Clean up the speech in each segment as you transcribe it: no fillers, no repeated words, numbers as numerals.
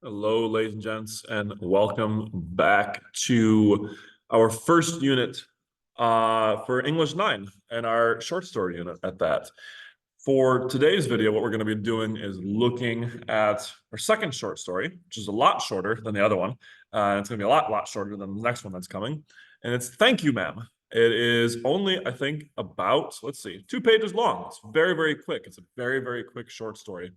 Hello, ladies and gents, and welcome back to our first unit for English 9 and our short story unit at that. For today's video, what we're going to be doing is looking at our second short story, which is a lot shorter than the other one. It's going to be a lot shorter than the next one that's coming. And it's Thank You, Ma'am. It is only, I think, about, 2 pages long. It's very quick. It's a very quick short story.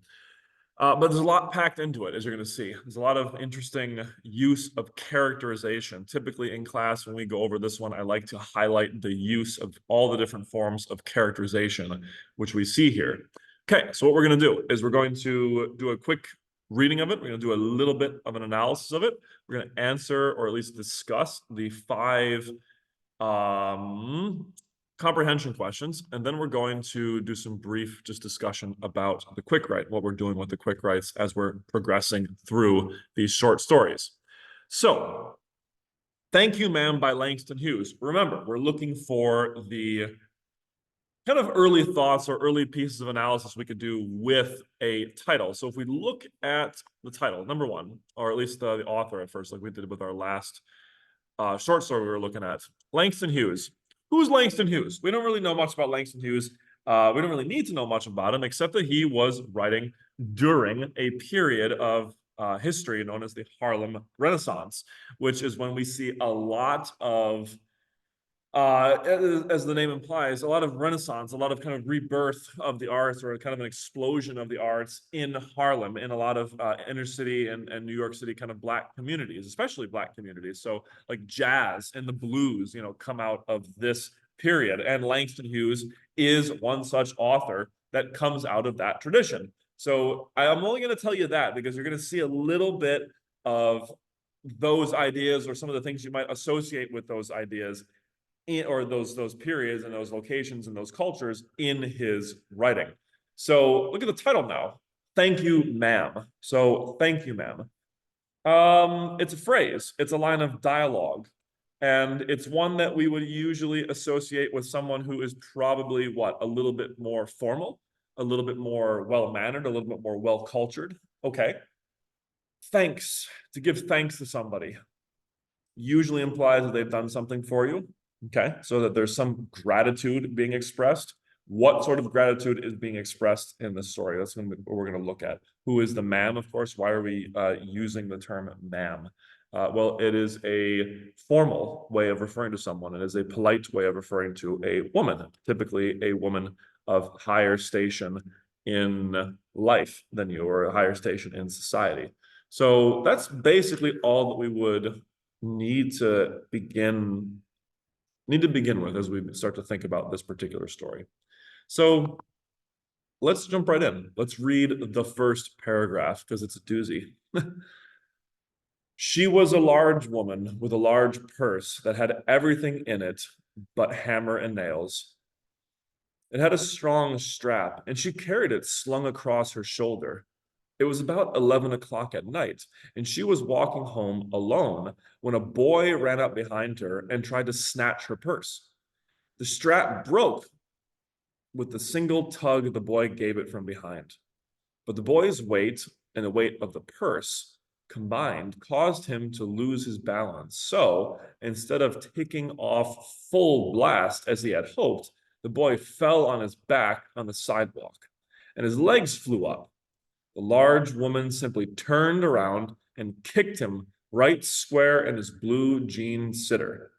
But there's a lot packed into it, as you're going to see. There's a lot of interesting use of characterization. Typically in class, when we go over this one, I like to highlight the use of all the different forms of characterization, which we see here. Okay, so what we're going to do is we're going to do a quick reading of it. We're going to do a little bit of an analysis of it. We're going to answer, or at least discuss, the 5 comprehension questions, and then we're going to do some brief discussion about the quick write, what we're doing with the quick writes as we're progressing through these short stories. So, Thank You, Ma'am by Langston Hughes. Remember, we're looking for the kind of early thoughts or early pieces of analysis we could do with a title. So if we look at the title, number 1, or at least the author at first, like we did with our last short story we were looking at, Langston Hughes. Who's Langston Hughes? We don't really know much about Langston Hughes. We don't really need to know much about him, except that he was writing during a period of history known as the Harlem Renaissance, which is when we see a lot of, as the name implies, a lot of Renaissance, a lot of kind of rebirth of the arts, or kind of an explosion of the arts in Harlem, in a lot of inner city and New York City kind of Black communities, especially Black communities. So like jazz and the blues, come out of this period. And Langston Hughes is one such author that comes out of that tradition. So I'm only going to tell you that because you're going to see a little bit of those ideas, or some of the things you might associate with those ideas, or those periods and those locations and those cultures in his writing. So look at the title now. Thank You, Ma'am. So thank you, ma'am. It's a phrase. It's a line of dialogue. And it's one that we would usually associate with someone who is probably, a little bit more formal, a little bit more well-mannered, a little bit more well-cultured. Okay. Thanks. To give thanks to somebody usually implies that they've done something for you. Okay, so that there's some gratitude being expressed. What sort of gratitude is being expressed in this story? That's what we're going to look at. Who is the ma'am, of course? Why are we using the term ma'am? Well, it is a formal way of referring to someone. It is a polite way of referring to a woman, typically a woman of higher station in life than you, or a higher station in society. So that's basically all that we would need to begin with as we start to think about this particular story. So let's jump right in. Let's read the first paragraph because it's a doozy. She was a large woman with a large purse that had everything in it but hammer and nails. It had a strong strap, and she carried it slung across her shoulder. It was about 11 o'clock at night, and she was walking home alone when a boy ran up behind her and tried to snatch her purse. The strap broke with the single tug the boy gave it from behind. But the boy's weight and the weight of the purse combined caused him to lose his balance. So instead of taking off full blast as he had hoped, the boy fell on his back on the sidewalk, and his legs flew up. The large woman simply turned around and kicked him right square in his blue jean sitter.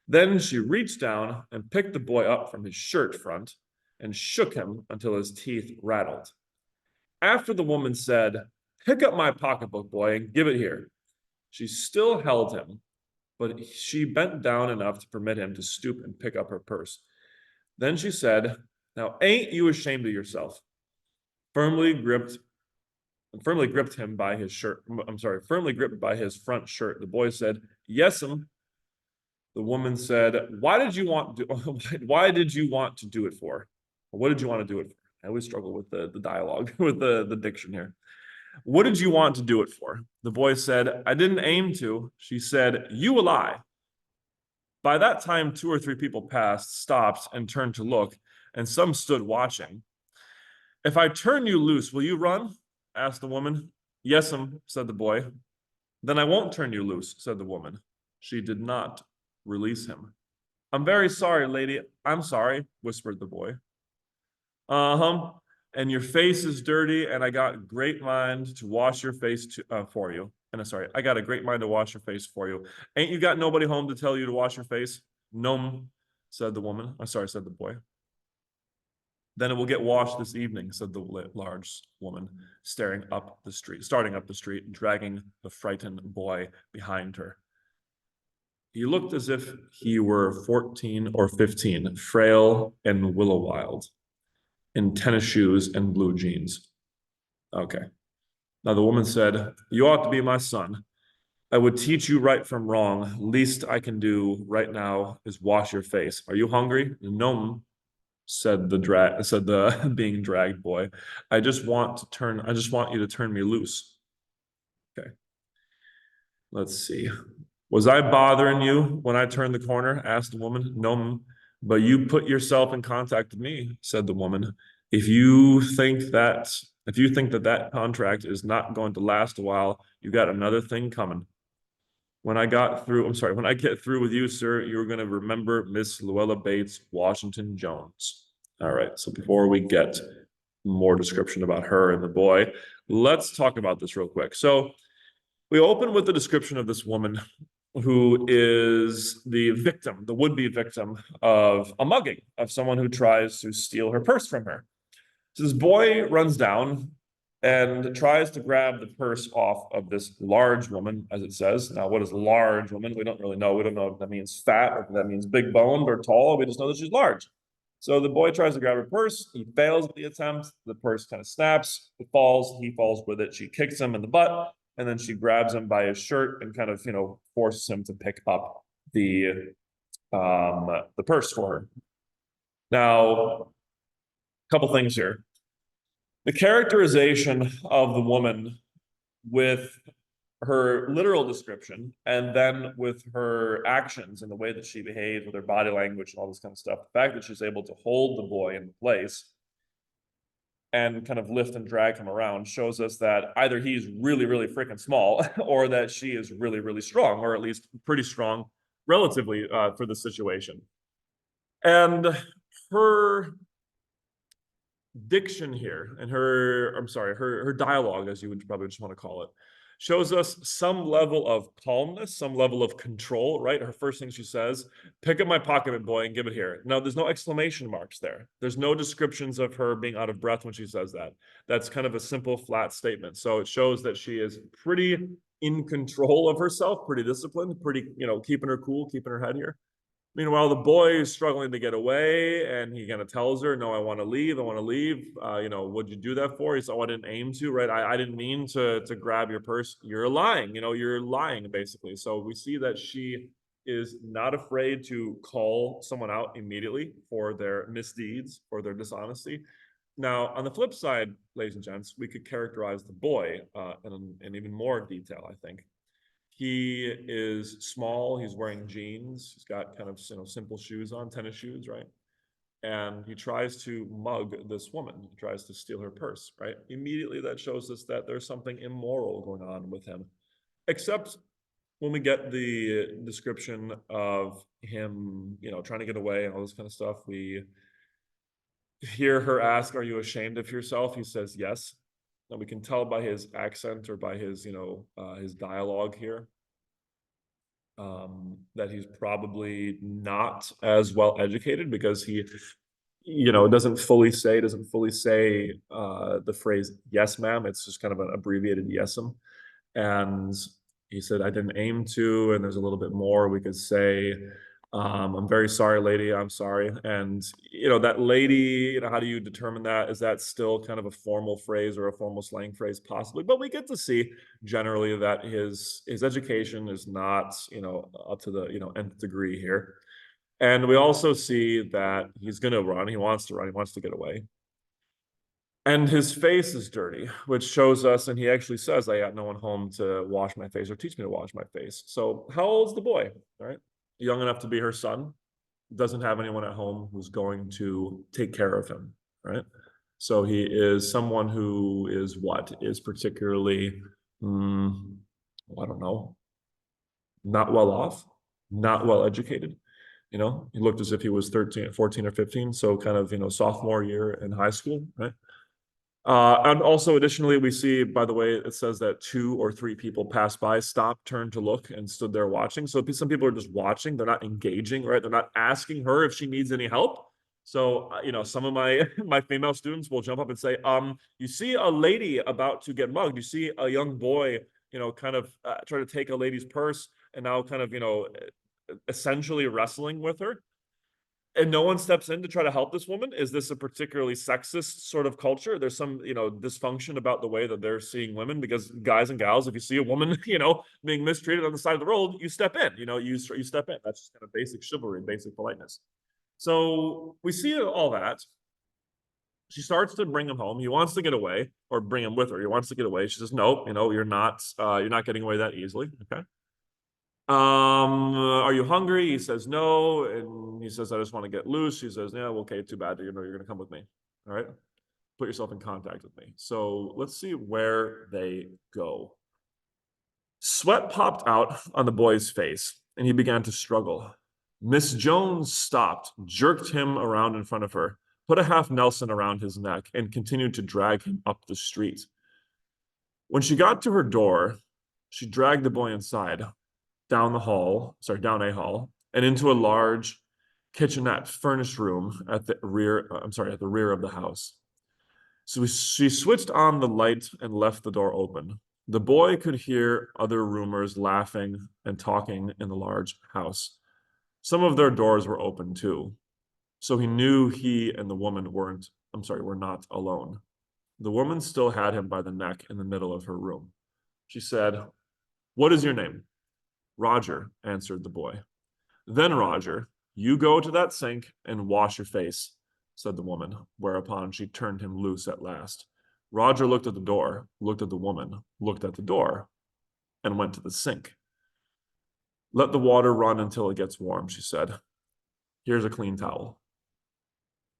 Then she reached down and picked the boy up from his shirt front and shook him until his teeth rattled. After the woman said, "Pick up my pocketbook, boy, and give it here," she still held him, but she bent down enough to permit him to stoop and pick up her purse. Then she said, "Now, ain't you ashamed of yourself?" Firmly gripped him by his shirt. Firmly gripped by his front shirt. The boy said, "Yes'm." The woman said, why did you want to do it for? What did you want to do it for? I always struggle with the dialogue, with the diction here. What did you want to do it for? The boy said, I didn't aim to. She said, you a lie. By that time, 2 or 3 people passed, stopped, and turned to look, and some stood watching. If I turn you loose, will you run? Asked the woman. Yes'm, said the boy. Then I won't turn you loose, said the woman. She did not release him. I'm very sorry, lady. I'm sorry, whispered the boy. Uh-huh. And your face is dirty, and I got great mind to wash your face for you. And sorry, I got a great mind to wash your face for you. Ain't you got nobody home to tell you to wash your face? No, said the woman. I'm sorry, said the boy. Then it will get washed this evening, said the large woman, starting up the street, dragging the frightened boy behind her. He looked as if he were 14 or 15, frail and willow-wild, in tennis shoes and blue jeans. Okay. Now the woman said, you ought to be my son. I would teach you right from wrong. Least I can do right now is wash your face. Are you hungry? No, said the being dragged boy. I just want you to turn me loose. Okay. Let's see. Was I bothering you when I turned the corner? Asked the woman. No, but you put yourself in contact with me, said the woman. If you think that contract is not going to last a while, you got another thing coming. When I get through with you, sir, you're going to remember Miss Luella Bates Washington Jones. All right, so before we get more description about her and the boy, let's talk about this real quick. So we open with the description of this woman who is the victim, the would-be victim of a mugging, of someone who tries to steal her purse from her. So this boy runs down and tries to grab the purse off of this large woman, as it says. Now, what is large woman? We don't really know. We don't know if that means fat or if that means big boned or tall. We just know that she's large. So the boy tries to grab her purse. He fails at the attempt. The purse kind of snaps. It falls. He falls with it. She kicks him in the butt, and then she grabs him by his shirt and kind of, forces him to pick up the purse for her. Now, a couple things here. The characterization of the woman with her literal description and then with her actions and the way that she behaves with her body language and all this kind of stuff, the fact that she's able to hold the boy in place and kind of lift and drag him around shows us that either he's really, really freaking small or that she is really, really strong, or at least pretty strong relatively for the situation. And her diction here and her dialogue, as you would probably just want to call it, shows us some level of calmness, some level of control, right? Her first thing she says, pick up my pocketbook, boy, and give it here. Now, there's no exclamation marks there. There's no descriptions of her being out of breath when she says that. That's kind of a simple, flat statement. So it shows that she is pretty in control of herself, pretty disciplined, pretty, keeping her cool, keeping her head here. Meanwhile, the boy is struggling to get away, and he kind of tells her, no, I want to leave. I want to leave. What'd you do that for? He said, oh, I didn't aim to, right? I didn't mean to grab your purse. You're lying. You're lying, basically. So we see that she is not afraid to call someone out immediately for their misdeeds, for their dishonesty. Now, on the flip side, ladies and gents, we could characterize the boy in even more detail, I think. He is small. He's wearing jeans. He's got kind of simple shoes on, tennis shoes, right? And he tries to mug this woman. He tries to steal her purse, right? Immediately, that shows us that there's something immoral going on with him. Except when we get the description of him, trying to get away and all this kind of stuff, we hear her ask, "Are you ashamed of yourself?" He says, "Yes." And we can tell by his accent or by his, his dialogue here, that he's probably not as well educated, because he, doesn't fully say the phrase "yes, ma'am." It's just kind of an abbreviated "yes'm." And he said, "I didn't aim to," and there's a little bit more we could say. I'm very sorry, lady. I'm sorry. And, that lady, how do you determine that? Is that still kind of a formal phrase or a formal slang phrase? Possibly. But we get to see generally that his education is not, up to the, nth degree here. And we also see that he's going to run. He wants to run. He wants to get away. And his face is dirty, which shows us, and he actually says, I got no one home to wash my face or teach me to wash my face. So how old's the boy? All right. Young enough to be her son, doesn't have anyone at home who's going to take care of him, right? So he is someone who is what? Is particularly, I don't know, not well off, not well educated. He looked as if he was 13, 14 or 15. So kind of, sophomore year in high school, right? And also additionally, we see, by the way, it says that 2 or 3 people passed by, stopped, turned to look, and stood there watching. So some people are just watching. They're not engaging, right? They're not asking her if she needs any help. So, some of my my female students will jump up and say, you see a lady about to get mugged. You see a young boy, kind of try to take a lady's purse and now kind of, essentially wrestling with her, and no one steps in to try to help this woman. Is this a particularly sexist sort of culture? There's some, dysfunction about the way that they're seeing women, because guys and gals, if you see a woman, being mistreated on the side of the road, you step in, you step in. That's just kind of basic chivalry, basic politeness. So we see all that. She starts to bring him home. He wants to get away, or bring him with her. He wants to get away. She says, "No, you're not getting away that easily." Okay. Are you hungry? He says no, and he says, "I just want to get loose." She says, "Yeah, well, okay, too bad. You're gonna come with me. All right, put yourself in contact with me." So let's see where they go. Sweat popped out on the boy's face, and he began to struggle. Miss Jones stopped, jerked him around in front of her, put a half Nelson around his neck, and continued to drag him up the street. When she got to her door, she dragged the boy inside, down a hall, and into a large kitchenette furnished room at the rear, at the rear of the house. So she switched on the light and left the door open. The boy could hear other roomers laughing and talking in the large house. Some of their doors were open too. So he knew he and the woman were not alone. The woman still had him by the neck in the middle of her room. She said, "What is your name?" "Roger," answered the boy. "Then, Roger, you go to that sink and wash your face," said the woman, whereupon she turned him loose at last. Roger looked at the door, looked at the woman, looked at the door, and went to the sink. "Let the water run until it gets warm," she said. "Here's a clean towel."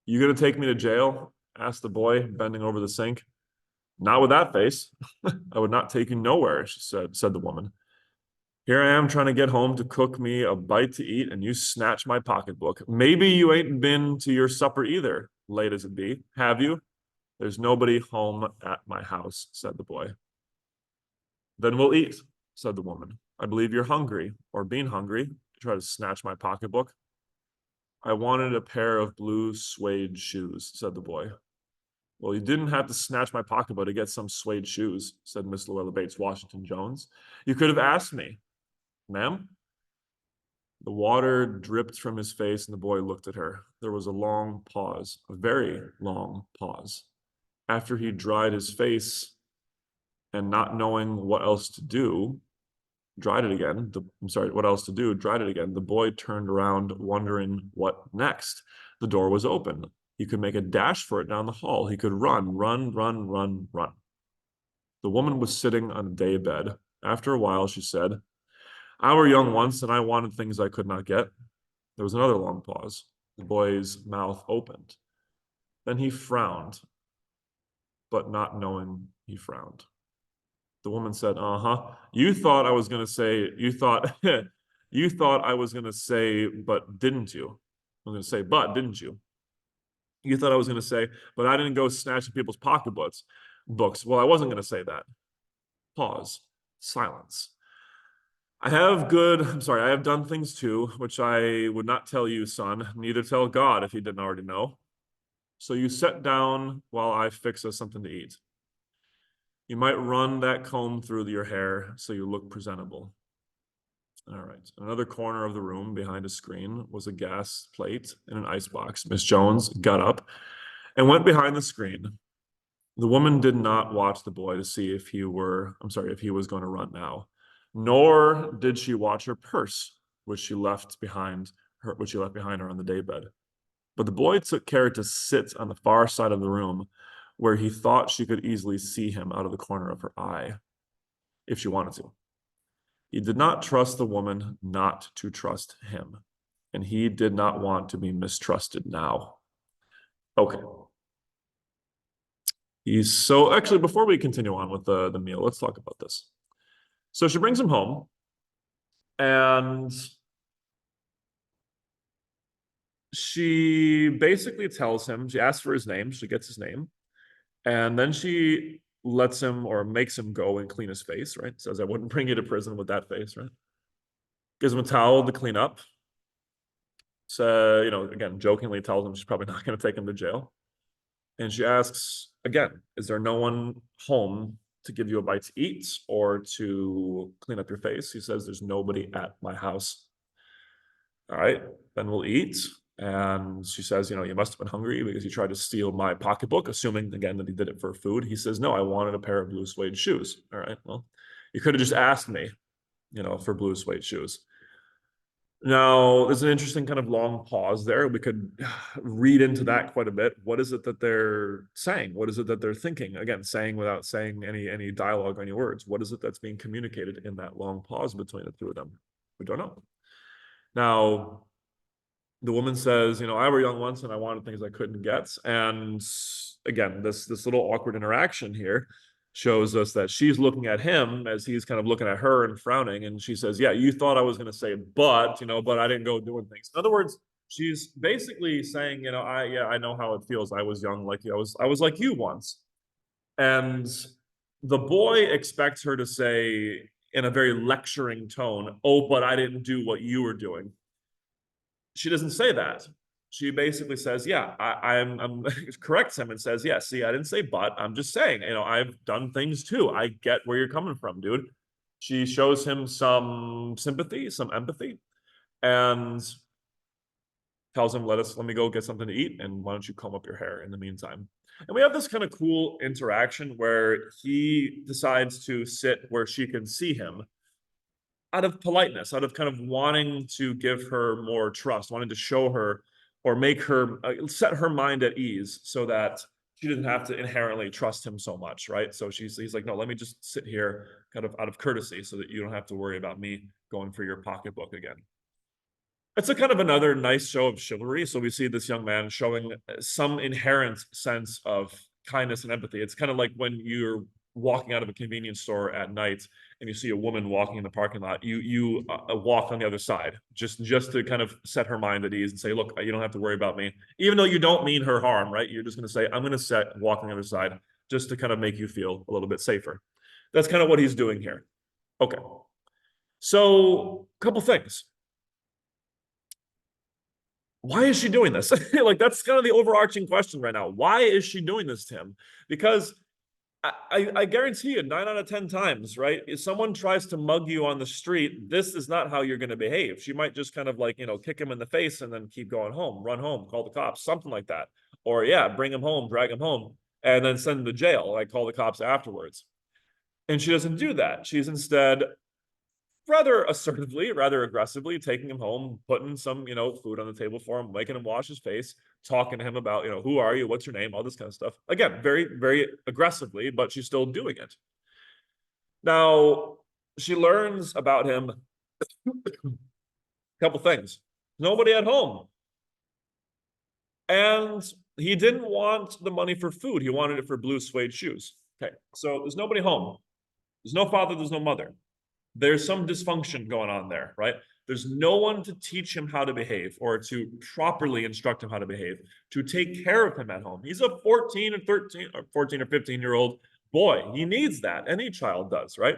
"You gonna take me to jail?" asked the boy, bending over the sink. "Not with that face." "I would not take you nowhere," said the woman. "Here I am trying to get home to cook me a bite to eat, and you snatch my pocketbook. Maybe you ain't been to your supper either, late as it be, have you?" "There's nobody home at my house," said the boy. "Then we'll eat," said the woman. "I believe you're hungry, or being hungry, to try to snatch my pocketbook." "I wanted a pair of blue suede shoes," said the boy. "Well, you didn't have to snatch my pocketbook to get some suede shoes," said Miss Luella Bates Washington Jones. "You could have asked me." "Ma'am?" The water dripped from his face, and the boy looked at her. There was a long pause, a very long pause. After he dried his face and not knowing what else to do, dried it again. What else to do? Dried it again. The boy turned around, wondering what next. The door was open. He could make a dash for it down the hall. He could run, run, run, run, run. The woman was sitting on a day bed. After a while, she said, "I were young once, and I wanted things I could not get." There was another long pause. The boy's mouth opened. Then he frowned, but not knowing he frowned. The woman said, "Uh-huh. You thought I was going to say, you thought, you thought I was going to say, but didn't you? I'm going to say, but didn't you? You thought I was going to say, but I didn't go snatching people's pocketbooks. Well, I wasn't going to say that." Pause. Silence. I have done things too, which I would not tell you, son, neither tell God if he didn't already know. So you sit down while I fix us something to eat. You might run that comb through your hair so you look presentable. All right. In another corner of the room, behind a screen, was a gas plate and an icebox. Miss Jones got up and went behind the screen. The woman did not watch the boy to see if he was going to run now, nor did she watch her purse, which she left behind her on the daybed. But the boy took care to sit on the far side of the room, where he thought she could easily see him out of the corner of her eye, if she wanted to. He did not trust the woman not to trust him, and he did not want to be mistrusted now. Okay. So actually, before we continue on with the meal, let's talk about this. So she brings him home, and she basically tells him, she asks for his name, she gets his name, and then she lets him or makes him go and clean his face, right? Says, I wouldn't bring you to prison with that face, right? Gives him a towel to clean up. So, again, jokingly tells him she's probably not going to take him to jail. And she asks again, is there no one home to give you a bite to eat or to clean up your face? He says, there's nobody at my house. All right, then we'll eat. And she says, you must have been hungry because you tried to steal my pocketbook, assuming again that he did it for food. He says, no, I wanted a pair of blue suede shoes. All right, well, you could have just asked me, for blue suede shoes. Now, there's an interesting kind of long pause there. We could read into that quite a bit. What is it that they're saying? What is it that they're thinking? Again, saying without saying any dialogue or any words. What is it that's being communicated in that long pause between the two of them? We don't know. Now, the woman says, I were young once and I wanted things I couldn't get. And again, this little awkward interaction here shows us that she's looking at him as he's kind of looking at her and frowning. And she says, yeah, you thought I was going to say, but I didn't go doing things. In other words, she's basically saying, I know how it feels. I was young like you. I was like you once. And the boy expects her to say in a very lecturing tone, oh, but I didn't do what you were doing. She doesn't say that. She basically says, yeah, I'm corrects him and says, yeah, see, I didn't say but, I'm just saying, I've done things too. I get where you're coming from, dude. She shows him some sympathy, some empathy, and tells him, let me go get something to eat, and why don't you comb up your hair in the meantime? And we have this kind of cool interaction where he decides to sit where she can see him out of politeness, out of kind of wanting to give her more trust, wanting to show her or make her set her mind at ease so that she didn't have to inherently trust him so much, right? So he's like, no, let me just sit here kind of out of courtesy so that you don't have to worry about me going for your pocketbook again. It's a kind of another nice show of chivalry. So we see this young man showing some inherent sense of kindness and empathy. It's kind of like when you're walking out of a convenience store at night and you see a woman walking in the parking lot, you walk on the other side just to kind of set her mind at ease and say, look, you don't have to worry about me, even though you don't mean her harm, right? You're just going to say, I'm going to walk on the other side just to kind of make you feel a little bit safer. That's kind of what he's doing here. Okay. So a couple things. Why is she doing this? Like, that's kind of the overarching question right now. Why is she doing this to him? Because I guarantee you 9 out of 10 times, right? If someone tries to mug you on the street, this is not how you're going to behave. She might just kind of like, kick him in the face and then keep going home, run home, call the cops, something like that. Or yeah, bring him home, drag him home, and then send him to jail, like call the cops afterwards. And she doesn't do that. She's instead rather assertively, rather aggressively taking him home, putting some, food on the table for him, making him wash his face, talking to him about, who are you, what's your name, all this kind of stuff. Again, very, very aggressively, but she's still doing it. Now, she learns about him a couple things. Nobody at home. And he didn't want the money for food. He wanted it for blue suede shoes. Okay, so there's nobody home. There's no father, there's no mother. There's some dysfunction going on there, right? There's no one to teach him how to behave or to properly instruct him how to behave, to take care of him at home. He's a 14 or 15-year-old boy. He needs that. Any child does, right?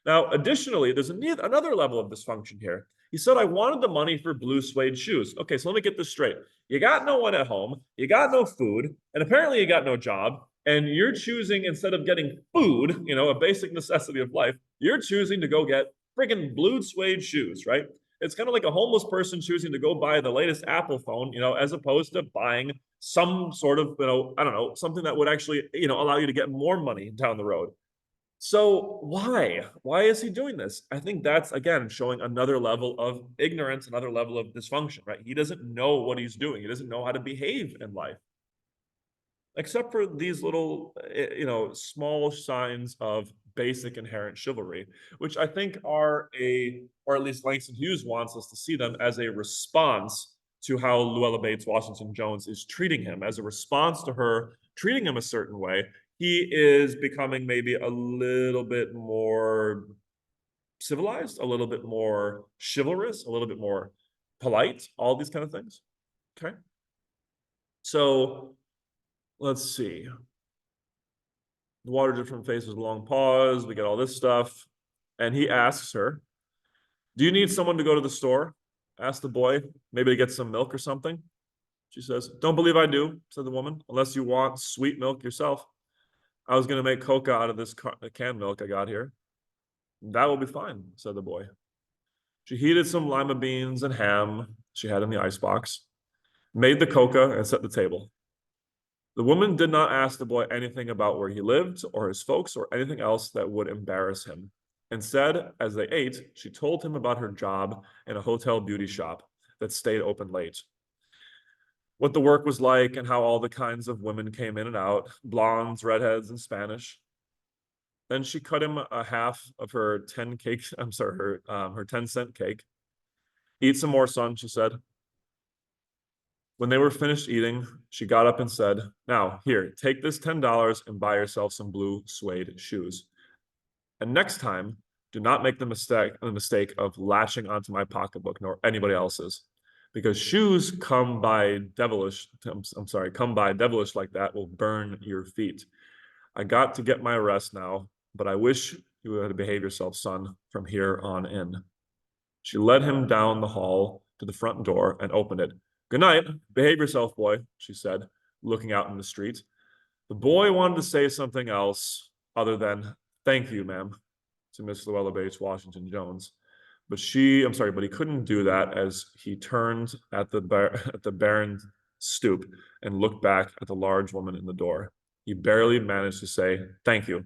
Now, additionally, there's another level of dysfunction here. He said, I wanted the money for blue suede shoes. Okay, so let me get this straight. You got no one at home, you got no food, and apparently you got no job, and you're choosing, instead of getting food, a basic necessity of life, you're choosing to go get friggin' blue suede shoes, right? It's kind of like a homeless person choosing to go buy the latest Apple phone, as opposed to buying some sort of, I don't know, something that would actually, allow you to get more money down the road. So why? Why is he doing this? I think that's, again, showing another level of ignorance, another level of dysfunction, right? He doesn't know what he's doing. He doesn't know how to behave in life. Except for these little, small signs of basic inherent chivalry, which I think are or at least Langston Hughes wants us to see them as a response to how Luella Bates Washington Jones is treating him, as a response to her treating him a certain way. he is becoming maybe a little bit more civilized, a little bit more chivalrous, a little bit more polite, all these kind of things. Okay. So let's see. The water different faces, long pause. We get all this stuff. And he asks her, do you need someone to go to the store? Asked the boy, maybe to get some milk or something. She says, don't believe I do, said the woman, unless you want sweet milk yourself. I was going to make coca out of this canned milk I got here. That will be fine, said the boy. She heated some lima beans and ham she had in the icebox, made the coca, and set the table. The woman did not ask the boy anything about where he lived or his folks or anything else that would embarrass him. Instead, as they ate, she told him about her job in a hotel beauty shop that stayed open late, what the work was like and how all the kinds of women came in and out, blondes, redheads, and Spanish. Then she cut him a half of her 10 cake, I'm sorry, her 10-cent cake. Eat some more, son, she said. When they were finished eating, she got up and said, now, here, take this $10 and buy yourself some blue suede shoes. And next time, do not make the mistake of latching onto my pocketbook nor anybody else's. Because shoes come by devilish like that will burn your feet. I got to get my rest now, but I wish you would behave yourself, son, from here on in. She led him down the hall to the front door and opened it. Good night. Behave yourself, boy, she said, looking out in the street. The boy wanted to say something else other than thank you, ma'am, to Miss Luella Bates Washington Jones. But he couldn't do that as he turned at the barren stoop and looked back at the large woman in the door. He barely managed to say thank you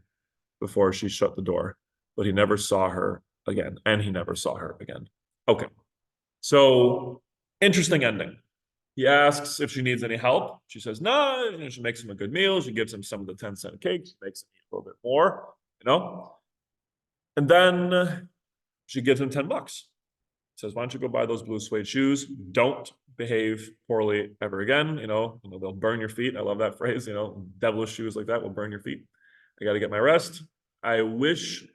before she shut the door, but he never saw her again, and he never saw her again. Okay, so interesting ending. He asks if she needs any help. She says no. She makes him a good meal. She gives him some of the 10-cent cake. She makes him eat a little bit more. And then she gives him $10. Says, why don't you go buy those blue suede shoes? Don't behave poorly ever again. They'll burn your feet. I love that phrase. Devilish shoes like that will burn your feet. I got to get my rest. I wish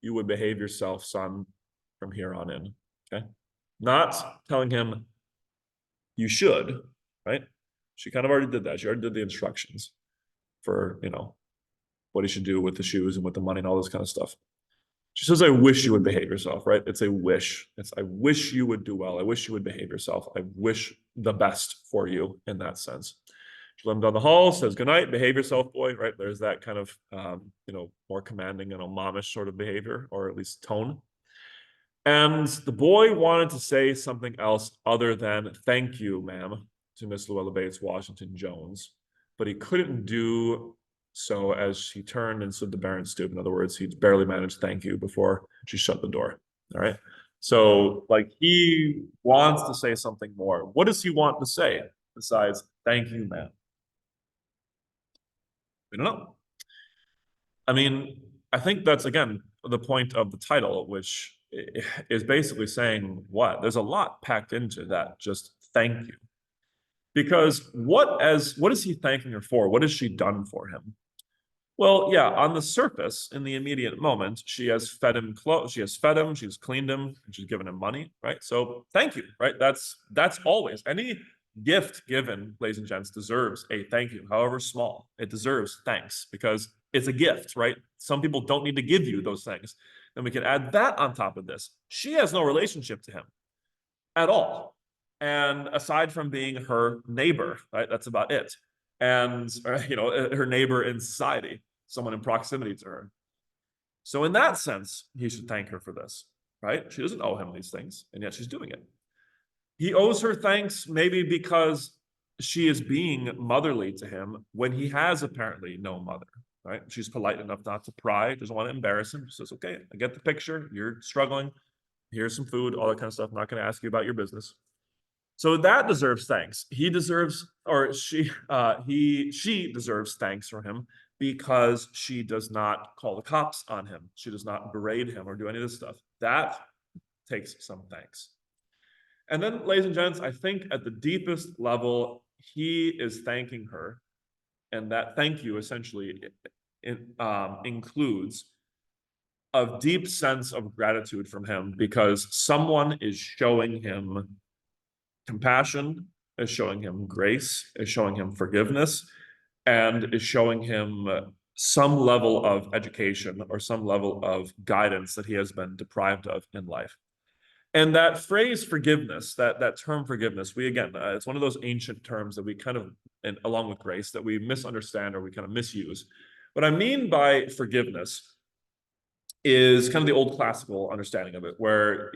you would behave yourself, son, from here on in. Okay. Not telling him you should, right? She kind of already did that. She already did the instructions for, what he should do with the shoes and with the money and all this kind of stuff. She says, I wish you would behave yourself, right? It's a wish. I wish you would do well. I wish you would behave yourself. I wish the best for you in that sense. She let him down the hall, says, good night, behave yourself, boy, right? There's that kind of, more commanding, momish sort of behavior, or at least tone. And the boy wanted to say something else other than thank you, ma'am, to Miss Luella Bates Washington Jones, but he couldn't do so as she turned and stood the barren stoop. In other words, he barely managed thank you before she shut the door. All right. So he wants to say something more. What does he want to say besides thank you, ma'am? We don't know. I mean, I think that's, again, the point of the title, which is basically saying what? There's a lot packed into that. Just thank you. Because what is he thanking her for? What has she done for him? Well, yeah, on the surface, in the immediate moment, she has fed him clothes, she's cleaned him, and she's given him money, right? So thank you, right? That's always any gift given, ladies and gents, deserves a thank you, however small. It deserves thanks because it's a gift, right? Some people don't need to give you those things. Then we can add that on top of this. She has no relationship to him at all. And aside from being her neighbor, right? That's about it. And, her neighbor in society, someone in proximity to her. So in that sense, he should thank her for this, right? She doesn't owe him these things, and yet she's doing it. He owes her thanks maybe because she is being motherly to him when he has apparently no mother, right? She's polite enough not to pry, doesn't want to embarrass him. She says, okay, I get the picture. You're struggling. Here's some food, all that kind of stuff. I'm not going to ask you about your business. So that deserves thanks. He deserves, or she deserves thanks from him because she does not call the cops on him. She does not berate him or do any of this stuff. That takes some thanks. And then, ladies and gents, I think at the deepest level, he is thanking her. And that thank you essentially includes a deep sense of gratitude from him because someone is showing him compassion, is showing him grace, is showing him forgiveness, and is showing him some level of education or some level of guidance that he has been deprived of in life. And that phrase forgiveness, that term forgiveness, we again, it's one of those ancient terms that we kind of, and along with grace, that we misunderstand or we kind of misuse. What I mean by forgiveness is kind of the old classical understanding of it, where,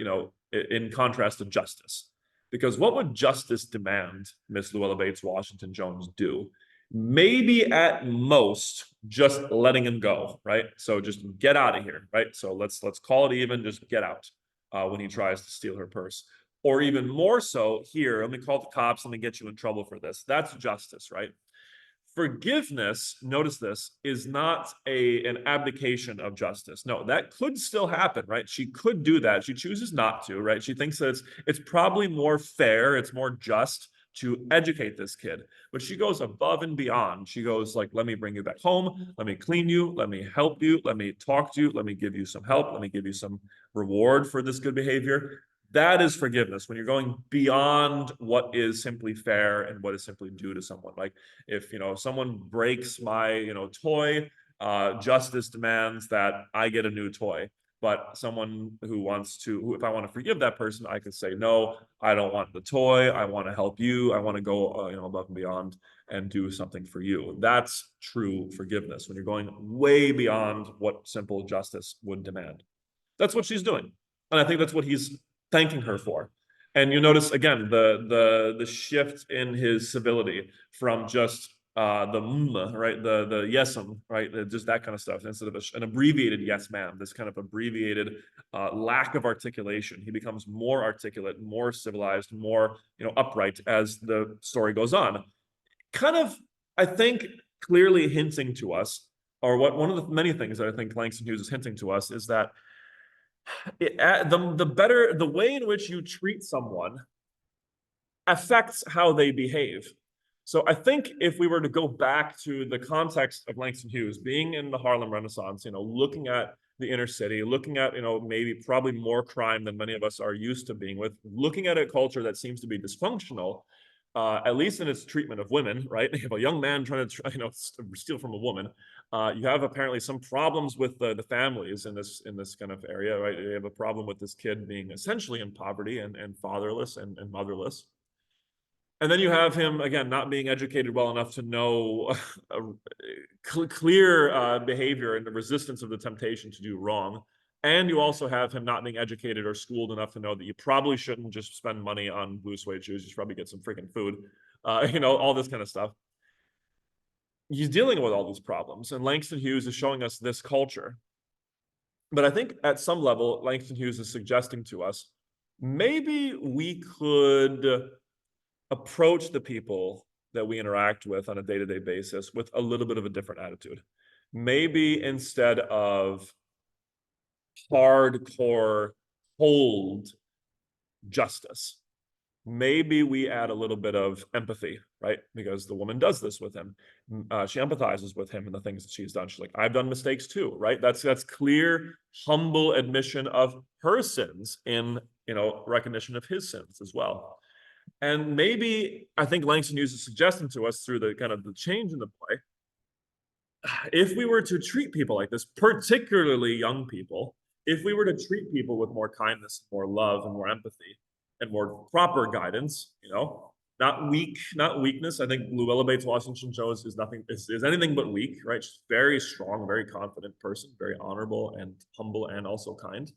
in contrast to justice. Because what would justice demand, Miss Luella Bates Washington Jones do? Maybe at most just letting him go, right? So just get out of here, right? So let's call it even, just get out when he tries to steal her purse. Or even more so here, let me call the cops, let me get you in trouble for this. That's justice, right? Forgiveness, notice this, is not an abdication of justice. No, that could still happen, right? She could do that. She chooses not to, right? She thinks that it's probably more fair, it's more just to educate this kid. But she goes above and beyond. She goes like, let me bring you back home, let me clean you, let me help you, let me talk to you, let me give you some help, let me give you some reward for this good behavior. That is forgiveness, when you're going beyond what is simply fair and what is simply due to someone. Like if someone breaks my toy, justice demands that I get a new toy. But someone who if I want to forgive that person, I could say, no, I don't want the toy, I want to help you, I want to go above and beyond and do something for you. That's true forgiveness, when you're going way beyond what simple justice would demand. That's what she's doing, and I think that's what he's thanking her for. And you notice again the shift in his civility from just the right, the yes'm, right, just that kind of stuff, instead of an abbreviated yes ma'am, this kind of abbreviated lack of articulation. He becomes more articulate, more civilized, more upright as the story goes on. Kind of, I think, clearly hinting to us, or what one of the many things that I think Langston Hughes is hinting to us is that the way in which you treat someone affects how they behave. So I think if we were to go back to the context of Langston Hughes being in the Harlem Renaissance, looking at the inner city, looking at, maybe probably more crime than many of us are used to being with, looking at a culture that seems to be dysfunctional, at least in its treatment of women, right? You have a young man trying to, steal from a woman. You have apparently some problems with the families in this kind of area, right? You have a problem with this kid being essentially in poverty and fatherless and motherless. And then you have him, again, not being educated well enough to know clear behavior and the resistance of the temptation to do wrong. And you also have him not being educated or schooled enough to know that you probably shouldn't just spend money on blue suede shoes. You should probably get some freaking food, all this kind of stuff. He's dealing with all these problems, and Langston Hughes is showing us this culture. But I think at some level, Langston Hughes is suggesting to us, maybe we could approach the people that we interact with on a day-to-day basis with a little bit of a different attitude. Maybe instead of hardcore, cold justice, maybe we add a little bit of empathy, right? Because the woman does this with him. She empathizes with him and the things that she's done. She's like, I've done mistakes too, right? That's clear, humble admission of her sins in recognition of his sins as well. And maybe I think Langston Hughes is suggesting to us through the kind of the change in the play, if we were to treat people like this, particularly young people, if we were to treat people with more kindness, more love, and more empathy, and more proper guidance, not weakness. I think Luella Bates Washington Jones is anything but weak, right? She's very strong, very confident person, very honorable and humble, and also kind.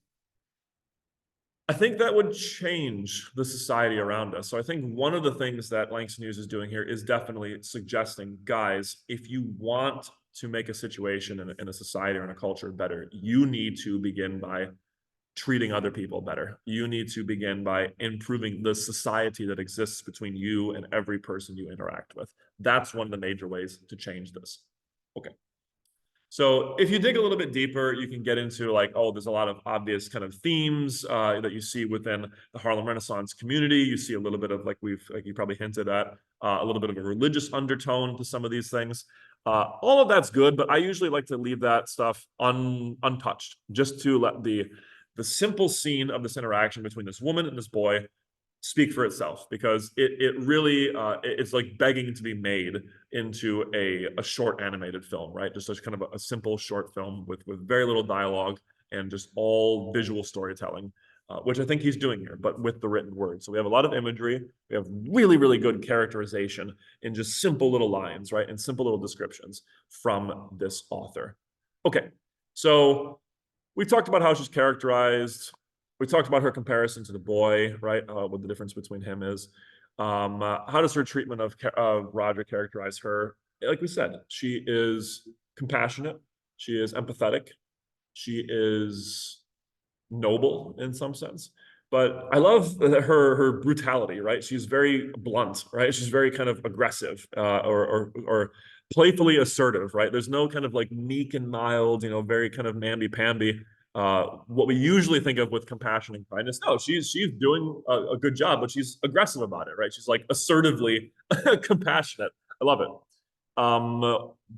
I think that would change the society around us. So I think one of the things that Langston Hughes is doing here is definitely suggesting, guys, if you want to make a situation in a society or in a culture better, you need to begin by treating other people better. You need to begin by improving the society that exists between you and every person you interact with. That's one of the major ways to change this. Okay. So if you dig a little bit deeper, you can get into like, oh, there's a lot of obvious kind of themes that you see within the Harlem Renaissance community. You see a little bit of, like you probably hinted at, a little bit of a religious undertone to some of these things. All of that's good, but I usually like to leave that stuff untouched, just to let the simple scene of this interaction between this woman and this boy speak for itself, because it really it's like begging to be made into a short animated film, right? Just as kind of a simple short film with very little dialogue and just all visual storytelling, which I think he's doing here, but with the written word. So we have a lot of imagery, we have really good characterization in just simple little lines, right? And simple little descriptions from this author. Okay, so we talked about how she's characterized. We talked about her comparison to the boy, right? What the difference between him is. How does her treatment of Roger characterize her? Like we said, she is compassionate. She is empathetic. She is noble in some sense. But I love her brutality, right? She's very blunt, right? She's very kind of aggressive, or playfully assertive, right? There's no kind of like meek and mild, very kind of namby-pamby. What we usually think of with compassion and kindness. No, she's doing a good job, but she's aggressive about it, right? She's like assertively compassionate. I love it.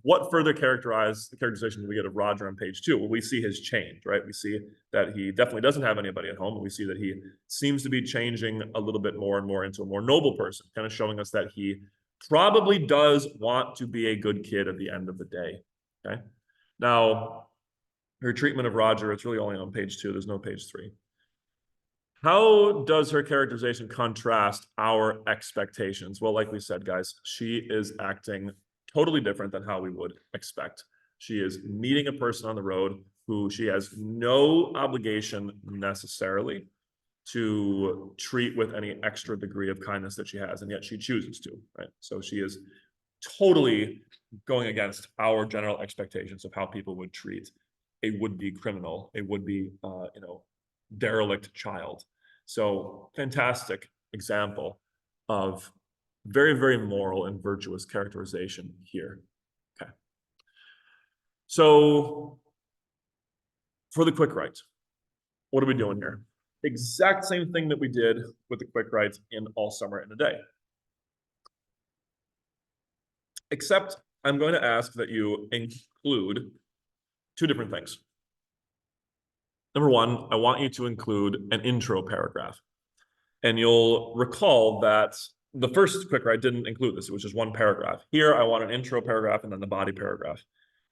What further characterization do we get of Roger on page 2? Well, we see his change, right? We see that he definitely doesn't have anybody at home. We see that he seems to be changing a little bit more and more into a more noble person, kind of showing us that he probably does want to be a good kid at the end of the day. Okay. Now, her treatment of Roger, it's really only on page 2. There's no page 3. How does her characterization contrast our expectations? Well, like we said, guys, she is acting totally different than how we would expect. She is meeting a person on the road who she has no obligation necessarily to treat with any extra degree of kindness that she has, and yet she chooses to, right? So she is totally going against our general expectations of how people would treat a would-be criminal, a would-be, derelict child. So fantastic example of very moral and virtuous characterization here. Okay. So for the quick write, what are we doing here? Exact same thing that we did with the quick write in All Summer in a Day. Except I'm going to ask that you include 2 different things. Number 1, I want you to include an intro paragraph. And you'll recall that the first quick write didn't include this. It was just 1 paragraph. Here, I want an intro paragraph and then the body paragraph.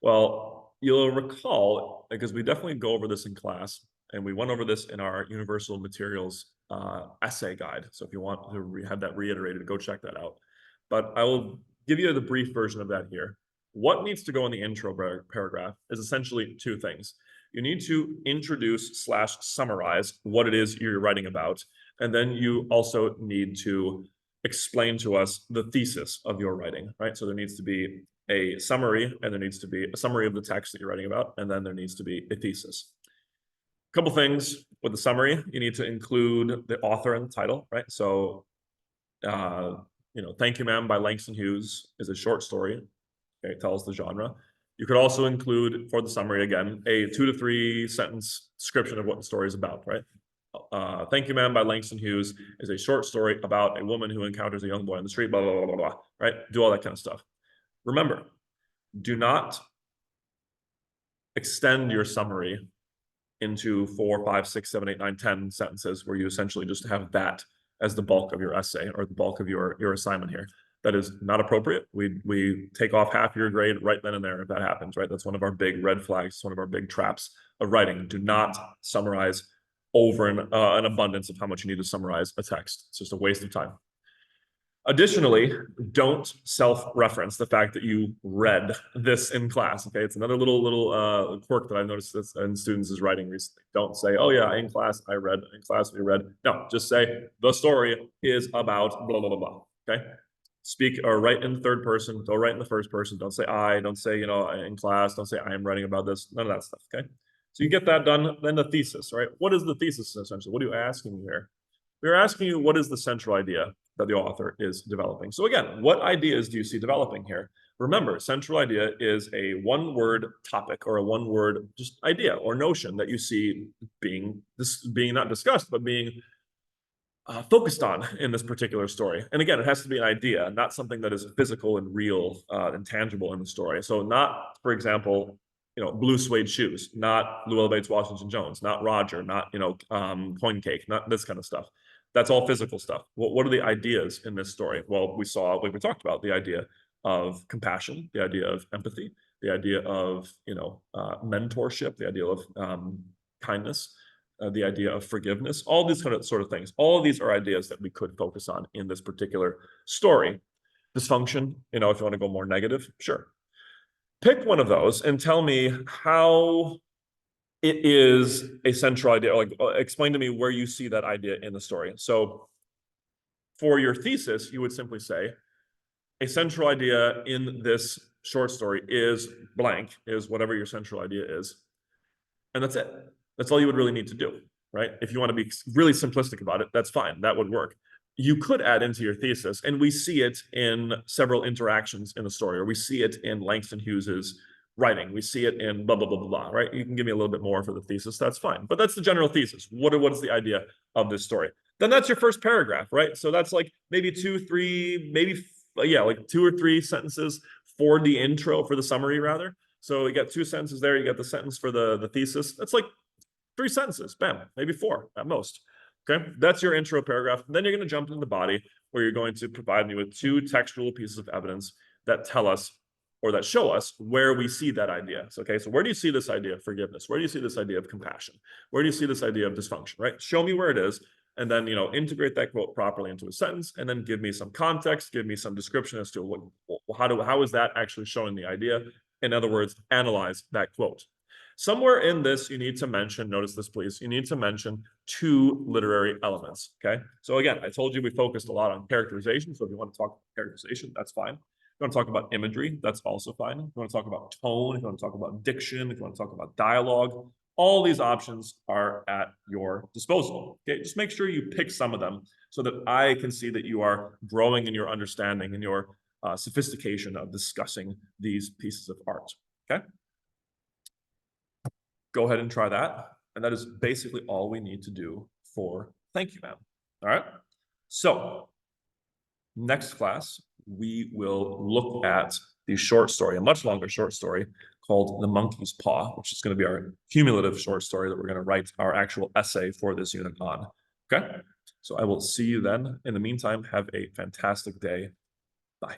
Well, you'll recall, because we definitely go over this in class, and we went over this in our Universal Materials essay guide. So if you want to have that reiterated, go check that out. But I will give you the brief version of that here. What needs to go in the intro paragraph is essentially 2 things. You need to introduce / summarize what it is you're writing about. And then you also need to explain to us the thesis of your writing, right? So there needs to be a summary, and there needs to be a summary of the text that you're writing about, and then there needs to be a thesis. A couple things with the summary. You need to include the author and the title, right? So, Thank You, Ma'am by Langston Hughes is a short story. Okay, it tells the genre. You could also include, for the summary again, a 2 to 3 sentence description of what the story is about, right? Thank You, Ma'am by Langston Hughes is a short story about a woman who encounters a young boy on the street, blah, blah, blah, blah, blah, right? Do all that kind of stuff. Remember, do not extend your summary into 4, 5, 6, 7, 8, 9, 10 sentences where you essentially just have that as the bulk of your essay or the bulk of your assignment here. That is not appropriate. We take off half your grade right then and there if that happens, right? That's one of our big red flags, one of our big traps of writing. Do not summarize over an abundance of how much you need to summarize a text. It's just a waste of time. Additionally, don't self-reference the fact that you read this in class. Okay, it's another little quirk that I've noticed in students is writing recently. Don't say, "Oh yeah, in class I read." In class we read. No, just say the story is about blah blah blah blah. Okay, speak or write in the 3rd person. Don't write in the 1st person. Don't say I. Don't say in class. Don't say I am writing about this. None of that stuff. Okay, so you get that done. Then the thesis, right? What is the thesis essentially? What are you asking here? We're asking you what is the central idea that the author is developing. So again, what ideas do you see developing here? Remember, central idea is a 1-word topic or a 1-word just idea or notion that you see being not discussed, but being focused on in this particular story. And again, it has to be an idea, not something that is physical and real and tangible in the story. So not, for example, blue suede shoes, not Llewellyn Bates Washington Jones, not Roger, not, coin cake, not this kind of stuff. That's all physical stuff. What are the ideas in this story? Well, we saw, like we talked about, the idea of compassion, the idea of empathy, the idea of, mentorship, the idea of kindness, the idea of forgiveness, all these kind of sort of things. All of these are ideas that we could focus on in this particular story. Dysfunction, if you want to go more negative, sure. Pick one of those and tell me how it is a central idea. Like, explain to me where you see that idea in the story. So for your thesis, you would simply say, a central idea in this short story is blank, is whatever your central idea is. And that's it. That's all you would really need to do, right? If you want to be really simplistic about it, that's fine. That would work. You could add into your thesis, and we see it in several interactions in the story, or we see it in Langston Hughes's writing. We see it in blah, blah, blah, blah, blah, right? You can give me a little bit more for the thesis. That's fine. But that's the general thesis. What is the idea of this story? Then that's your first paragraph, right? So that's like maybe 2, 3, maybe, like 2 or 3 sentences for the intro, for the summary, rather. So you got 2 sentences there. You got the sentence for the thesis. That's like 3 sentences, bam, maybe 4 at most. Okay, that's your intro paragraph. And then you're going to jump into the body, where you're going to provide me with 2 textual pieces of evidence that tell us, or that show us, where we see that idea. So, okay, so where do you see this idea of forgiveness? Where do you see this idea of compassion? Where do you see this idea of dysfunction, right? Show me where it is, and then, integrate that quote properly into a sentence, and then give me some context, give me some description as to how is that actually showing the idea? In other words, analyze that quote. Somewhere in this, you need to mention, notice this, please, you need to mention 2 literary elements, okay? So again, I told you we focused a lot on characterization, so if you want to talk about characterization, that's fine. If you want to talk about imagery, that's also fine. If you want to talk about tone, if you want to talk about diction, if you want to talk about dialogue, all these options are at your disposal, okay? Just make sure you pick some of them so that I can see that you are growing in your understanding and your sophistication of discussing these pieces of art, okay? Go ahead and try that. And that is basically all we need to do for thank you, ma'am. All right. So next class, we will look at the short story, a much longer short story called The Monkey's Paw, which is going to be our cumulative short story that we're going to write our actual essay for this unit on. Okay. So I will see you then. In the meantime, have a fantastic day. Bye.